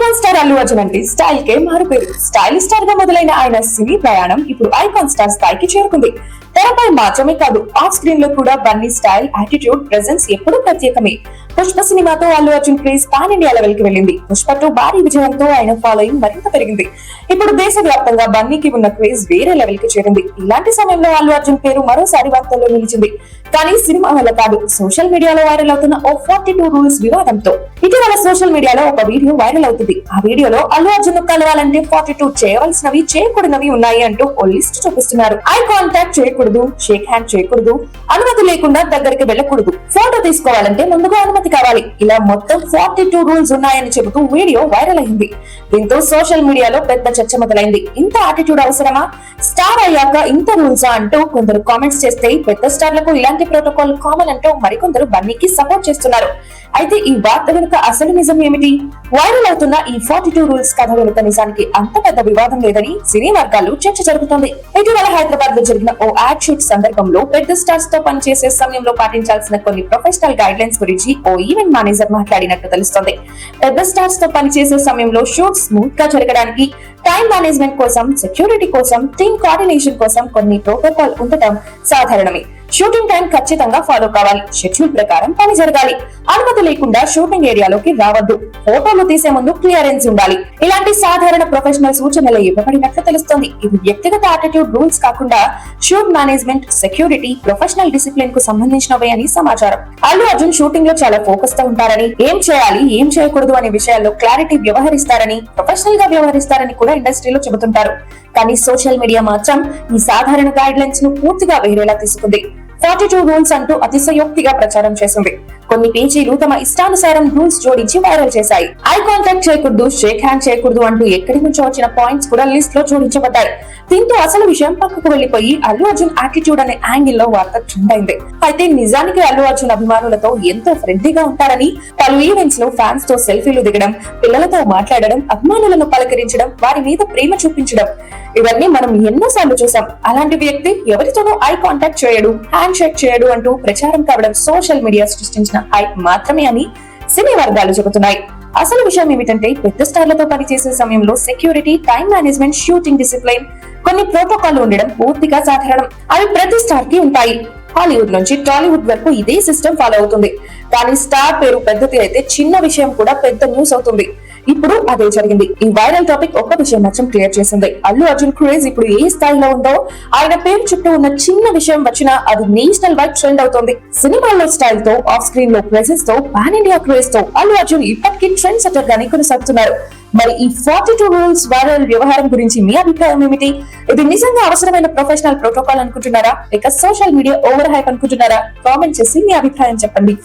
Icon star Allu Arjun అంటే style కే మారుపేరు. Style star గా మొదలైన ఆయన సినీ ప్రయాణం ఇప్పుడు ఐకాన్ స్టార్ స్థాయికి చేరుకుంది. తెరపై మాత్రమే కాదు, ఆఫ్ స్క్రీన్ లో కూడా బన్నీ స్టైల్, యాటిట్యూడ్, ప్రెజెన్స్ ఎప్పుడూ ప్రత్యేకమే. పుష్ప సినిమాతో Allu Arjun craze pan India level కి వెళ్ళింది. పుష్ప 2 భారీ విజయంతో ఆయన ఫాలోయింగ్ మరింత పెరిగింది. ఇప్పుడు దేశవ్యాప్తంగా బన్నీకి ఉన్న క్రేజ్ వేరే లెవెల్ కి చేరింది. ఇలాంటి సమయంలో అల్లు అర్జున్ పేరు మరోసారి వార్తల్లో నిలిచింది. కానీ సినిమా వల్ల కాదు, సోషల్ మీడియాలో వైరల్ అవుతున్న ఓ 42 రూల్స్ వివాదంతో. ఇటీవల సోషల్ మీడియాలో ఒక వీడియో వైరల్ అవుతుంది. ఆ వీడియోలో అల్లు అర్జున్ కలవాలంటే 42 చేయవలసినవి, చేయకూడనివి ఉన్నాయి అంటూ ఓ లిస్ట్ చూపిస్తున్నారు. ఐ కాంటాక్ట్ చేయకూడదు, షేక్ హ్యాండ్ చేయకూడదు, అనుమతి లేకుండా దగ్గరికి వెళ్ళకూడదు, ఫోటో తీసుకోవాలంటే ముందుగా అనుమతి కావాలి. ఇలా మొత్తం 42 రూల్స్ ఉన్నాయని చెబుతూ వీడియో వైరల్ అయింది. దీంతో సోషల్ మీడియాలో పెద్ద చర్చ మొదలైంది. ఇంత యాటిట్యూడ్ అవసరమా? స్టార్ అయ్యాక ఇంత రూల్సా అంటూ కొందరు కామెంట్స్ చేస్తే, పెద్ద స్టార్లకు ఇలాంటి ప్రోటోకాల్ కామన్ అంటూ మరికొందరు బన్నీకి సపోర్ట్ చేస్తున్నారు. అయితే ఈ వార్త వెనుక అసలు నిజం ఏమిటి? వైరల్ అవుతున్న ఈ 42 రూల్స్ కథ వెనుక నిజానికి అంత పెద్ద వివాదం లేదని సినీ వర్గాల్లో చర్చ జరుగుతోంది. ఇటీవల హైదరాబాద్ లో జరిగిన ఓ యాడ్ షూట్ సందర్భంలో పెద్ద స్టార్స్ తో పనిచేసే సమయంలో పాటించాల్సిన కొన్ని ప్రొఫెషనల్ గైడ్ లైన్స్ గురించి ఓ ఈవెంట్ మేనేజర్ మాట్లాడినట్టు తెలుస్తోంది. పెద్ద స్టార్స్ తో పనిచేసే సమయంలో షూట్ స్మూత్ గా జరగడానికి, టైం మేనేజ్మెంట్ కోసం, సెక్యూరిటీ కోసం, టీమ్ కోఆర్డినేషన్ కోసం కొన్ని ప్రోటోకాల్ ఉండటం సాధారణమే. షూటింగ్ టైం ఖచ్చితంగా ఫాలో కావాలి. షెడ్యూల్ ప్రకారం పని జరగాలి. అనుమతి లేకుండా షూటింగ్ ఏరియాలోకి రావద్దు. ఫోటోలు తీసే ముందు క్లియరెన్స్ ఉండాలి. ఇలాంటి సాధారణ ప్రొఫెషనల్ సూచనలు ఇవ్వబడినట్లు తెలుస్తోంది. ఇవి వ్యక్తిగత యాటిట్యూడ్ రూల్స్ కాకుండా shoot management, security, professional discipline కు సంబంధించినవే అని సమాచారం. అల్లు అర్జున్ షూటింగ్ లో చాలా ఫోకస్ తో ఉంటారని, ఏం చేయాలి, ఏం చేయకూడదు అనే విషయాల్లో క్లారిటీ వ్యవహరిస్తారని, ప్రొఫెషనల్ గా వ్యవహరిస్తారని కూడా ఇండస్ట్రీలో చెబుతుంటారు. కానీ సోషల్ మీడియా మాత్రం ఈ సాధారణ గైడ్ లైన్స్ ను పూర్తిగా వేరేలా తీసుకుంది. 42 రూల్స్ అంటూ అతిశయోక్తిగా ప్రచారం చేసింది. కొన్ని పేజీలు తమ ఇష్టానుసారం రూల్స్ జోడించి వైరల్ చేశాయి. ఐ కాంటాక్ట్ చేయకూడదు, షేక్ హ్యాండ్ చేయకూడదు అంటూ ఎక్కడి నుంచో వచ్చిన పాయింట్స్ కూడా లిస్ట్ లో జోడించబడ్డాయి. దీంతో అసలు విషయం పక్కకు వెళ్లిపోయి అల్లు అర్జున్ యాటిట్యూడ్ అనే యాంగిల్ లో వార్త ట్రెండ్ అయింది. అయితే నిజానికి అల్లు అర్జున్ అభిమానులతో ఎంతో ఫ్రెండ్లీగా ఉంటారని, పలు ఈవెంట్స్ లో ఫ్యాన్స్ తో సెల్ఫీలు దిగడం, పిల్లలతో మాట్లాడడం, అభిమానులను పలకరించడం, వారి మీద ప్రేమ చూపించడం, ఇవన్నీ మనం ఎన్నోసార్లు చూసాం. అలాంటి వ్యక్తి ఎవరితోనూ ఐ కాంటాక్ట్ చేయడు, హ్యాండ్ షేక్ చేయడు అంటూ ప్రచారం కావడం సోషల్ మీడియా సృష్టించిన హైప్ మాత్రమే అని సినీ వర్గాలు చెబుతున్నాయి. అసలు విషయం ఏమిటంటే, పెద్ద స్టార్లతో పనిచేసే సమయంలో security, time management, shooting discipline, కొన్ని ప్రోటోకాల్ ఉండడం పూర్తిగా సాధారణం. అవి ప్రతి స్టార్ కి ఉంటాయి. హాలీవుడ్ నుంచి టాలీవుడ్ వరకు ఇదే సిస్టమ్ ఫాలో అవుతుంది. కానీ స్టార్ పేరు పెద్దది అయితే చిన్న విషయం కూడా పెద్ద న్యూస్ అవుతుంది. ఇప్పుడు అదే జరిగింది. ఈ వైరల్ టాపిక్ ఒక్క విషయం మాత్రం క్లియర్ చేసింది. అల్లు అర్జున్ క్రేజ్ ఇప్పుడు ఏ స్థాయిలో ఉందో, ఆయన పేరు చుట్టూ ఉన్న చిన్న విషయం వచ్చినా అది నేషనల్ వైడ్ ట్రెండ్ అవుతోంది. సినిమాల్లో స్టైల్ తో, ఆఫ్ స్క్రీన్ లో ప్రెజెన్స్ తో, పాన్ ఇండియా క్రేజ్ తో అల్లు అర్జున్ ఇప్పటికీ ట్రెండ్ సెటర్ గానే కొనసాగుతున్నారు. మరి ఈ 42 రూల్స్ వైరల్ వ్యవహారం గురించి మీ అభిప్రాయం ఏమిటి? ఇది నిజంగా అవసరమైన ప్రొఫెషనల్ ప్రోటోకాల్ అనుకుంటున్నారా, లేక సోషల్ మీడియా ఓవర్ హైప్ అనుకుంటున్నారా? కామెంట్ చేసి మీ అభిప్రాయం చెప్పండి.